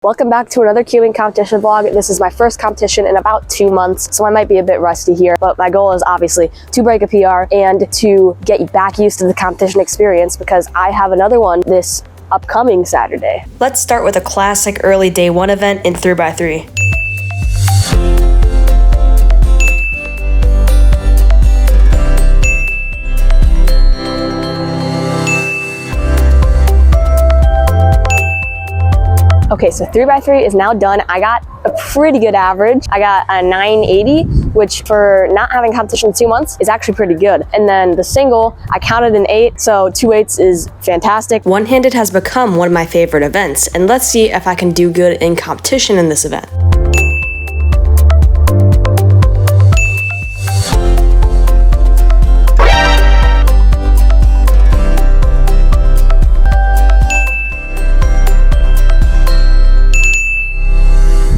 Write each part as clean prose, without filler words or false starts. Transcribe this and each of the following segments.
Welcome back to another cubing competition vlog. This is my first competition in about 2 months, so I might be a bit rusty here, but my goal is obviously to break a PR and to get back used to the competition experience because I have another one this upcoming Saturday. Let's start with a classic early day one event in 3x3. Okay, so 3x3 is now done. I got a pretty good average. I got a 980, which for not having competition in 2 months is actually pretty good. And then the single, I counted an 8, so 2 8s is fantastic. One-handed has become one of my favorite events, and let's see if I can do good in competition in this event.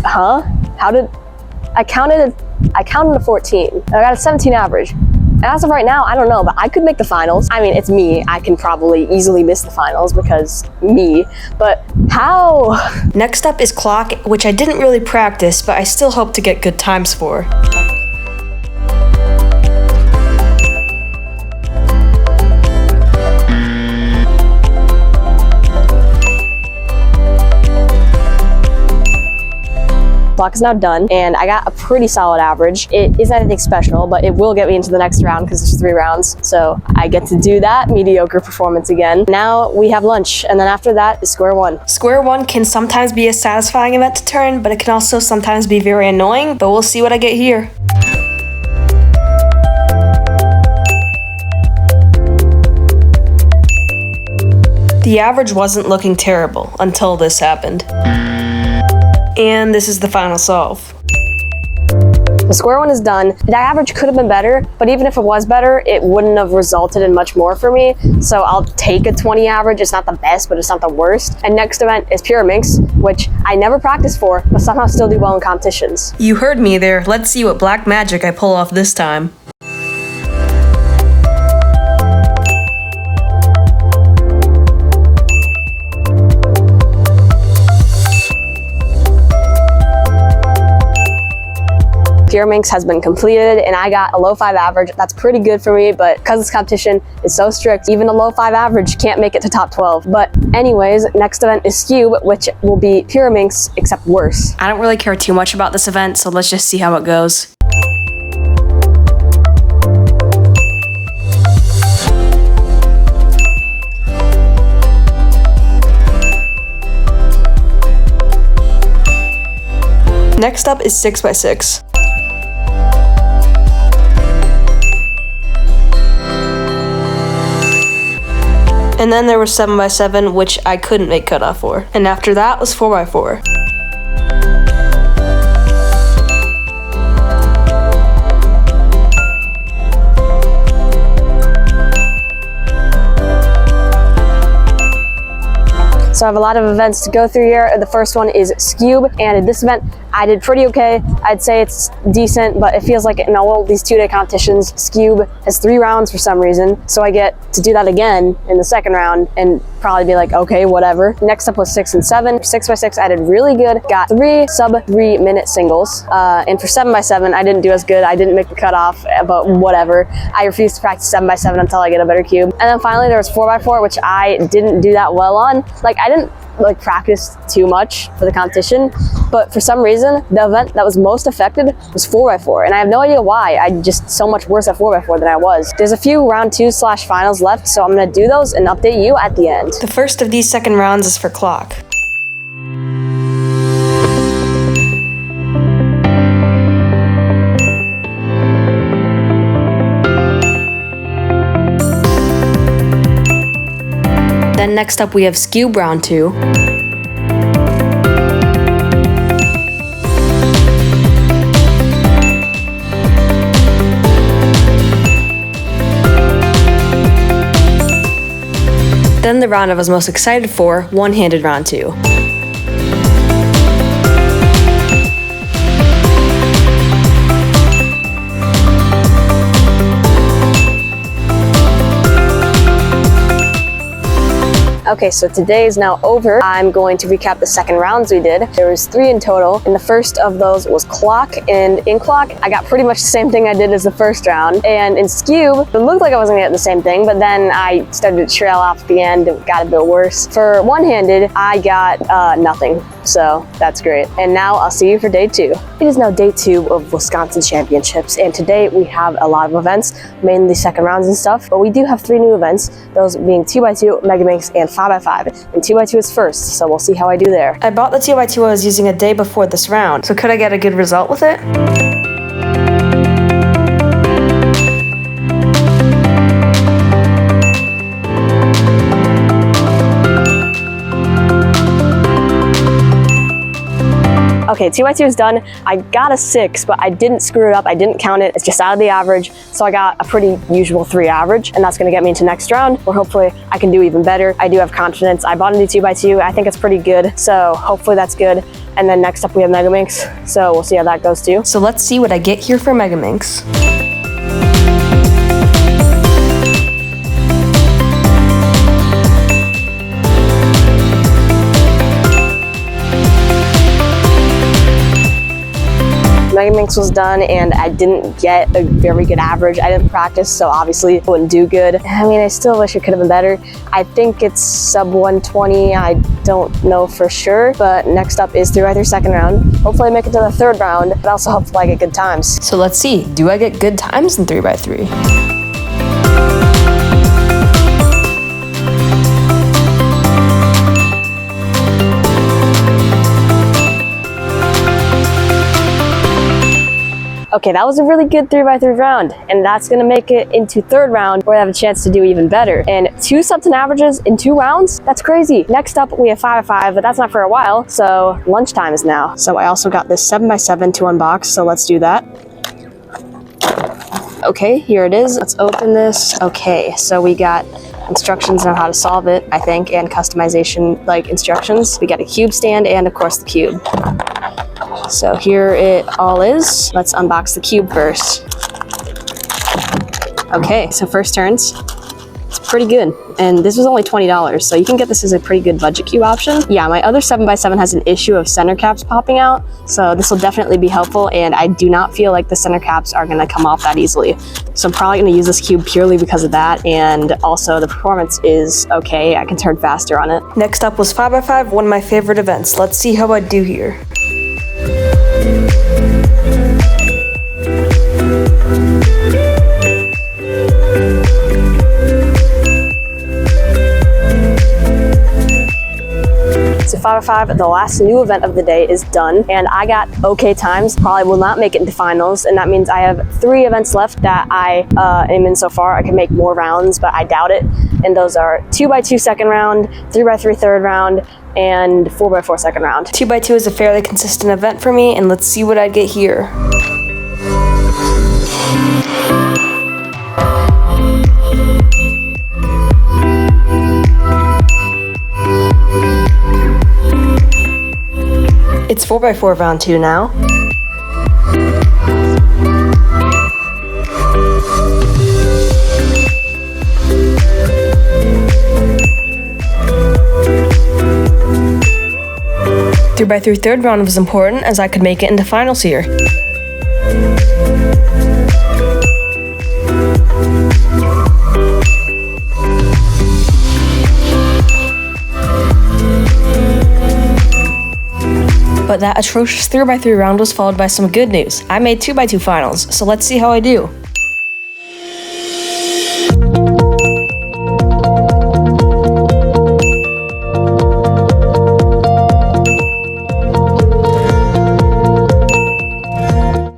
Huh? How did I counted a 14. I got a 17 average. And as of right now, I don't know, but I could make the finals. I mean, it's me. I can probably easily miss the finals because me, but how? Next up is clock, which I didn't really practice, but I still hope to get good times for. Clock is now done, and I got a pretty solid average. It isn't anything special, but it will get me into the next round because there's 3 rounds. So I get to do that mediocre performance again. Now we have lunch, and then after that is square one. Square one can sometimes be a satisfying event to turn, but it can also sometimes be very annoying, but we'll see what I get here. The average wasn't looking terrible until this happened. And this is the final solve. The square one is done. The average could have been better, but even if it was better, it wouldn't have resulted in much more for me. So I'll take a 20 average. It's not the best, but it's not the worst. And next event is pure minx, which I never practiced for, but somehow still do well in competitions. You heard me there. Let's see what black magic I pull off this time. Pure minx has been completed and I got a low 5 average. That's pretty good for me, but because this competition is so strict, even a low 5 average can't make it to top 12. But anyways, next event is cube, which will be pure minx except worse. I don't really care too much about this event, so let's just see how it goes. Next up is 6x6. And then there was 7x7, which I couldn't make cutoff for. And after that was 4x4. So I have a lot of events to go through here. The first one is Scube, and in this event, I did pretty okay. I'd say it's decent, but it feels like in all these 2-day competitions, Scube has 3 rounds for some reason. So I get to do that again in the second round and probably be like, okay, whatever. Next up was 6 and 7. 6x6, I did really good. Got 3 sub-3 minute singles. And for 7x7, I didn't do as good. I didn't make the cutoff, but whatever. I refuse to practice 7x7 until I get a better cube. And then finally there was 4x4, which I didn't do that well on. Like, I didn't practice too much for the competition, but for some reason the event that was most affected was 4x4, and I have no idea why. I'm just so much worse at 4x4 than I was. There's a few round 2/finals left, so I'm gonna do those and update you at the end. The first of these second rounds is for clock. Then next up we have Scube round 2. Then the round I was most excited for, one-handed round 2. Okay, so today is now over. I'm going to recap the second rounds we did. There was 3 in total, and the first of those was clock, and in clock, I got pretty much the same thing I did as the first round, and in skewb, it looked like I wasn't gonna get the same thing, but then I started to trail off at the end. It got a bit worse. For one-handed, I got nothing, so that's great. And now I'll see you for day 2. It is now day 2 of Wisconsin Championships, and today we have a lot of events, mainly second rounds and stuff, but we do have 3 new events, those being 2x2, Mega Minx, and 5x5, and 2x2 is first, so we'll see how I do there. I bought the 2x2 I was using a day before this round, so could I get a good result with it? Okay, 2x2 is done. I got a 6, but I didn't screw it up. I didn't count it. It's just out of the average. So I got a pretty usual 3 average, and that's gonna get me into next round, where hopefully I can do even better. I do have confidence. I bought a new 2x2. I think it's pretty good, so hopefully that's good. And then next up we have Mega Minx, so we'll see how that goes too. So let's see what I get here for Mega Minx. Mega Minx was done, and I didn't get a very good average. I didn't practice, so obviously it wouldn't do good. I mean, I still wish it could have been better. I think it's sub 120. I don't know for sure, but next up is 3x3 second round. Hopefully I make it to the 3rd round, but also hopefully I get good times. So let's see, do I get good times in 3x3? Okay, that was a really good 3x3 round, and that's gonna make it into 3rd round where I have a chance to do even better. And 2 sub-10 averages in 2 rounds? That's crazy. Next up, we have 5x5, but that's not for a while, so lunchtime is now. So I also got this 7x7 to unbox, so let's do that. Okay, here it is. Let's open this. Okay, so we got instructions on how to solve it, I think, and customization like instructions. We got a cube stand and of course the cube. So here it all is. Let's unbox the cube first. Okay, so first turns. It's pretty good. And this was only $20, so you can get this as a pretty good budget cube option. Yeah, my other 7x7 has an issue of center caps popping out, so this will definitely be helpful, and I do not feel like the center caps are gonna come off that easily. So I'm probably gonna use this cube purely because of that, and also the performance is okay. I can turn faster on it. Next up was 5x5, one of my favorite events. Let's see how I do here. So 5x5, the last new event of the day is done, and I got okay times. Probably will not make it into finals, and that means I have 3 events left that I am in so far. I can make more rounds, but I doubt it. And those are 2x2 second round, 3x3 third round, and 4x4 second round. 2x2 is a fairly consistent event for me, and let's see what I get here. It's 4x4 round 2 now. Three by 3 third round was important as I could make it into finals here. But that atrocious 3x3 round was followed by some good news. I made 2x2 finals, so let's see how I do.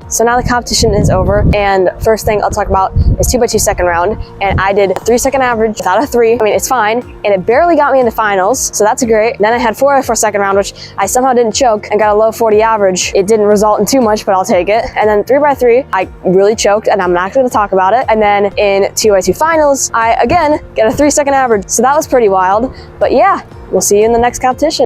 So now the competition is over, and first thing I'll talk about is 2x2 second round, and I did 3 second average without a 3. I mean, it's fine, and it barely got me in the finals, so that's great. Then I had 4x4 second round, which I somehow didn't choke and got a low 40 average. It didn't result in too much, but I'll take it. And then 3x3, I really choked, and I'm not going to talk about it. And then in 2x2 finals, I again get a 3 second average, so that was pretty wild. But yeah, we'll see you in the next competition.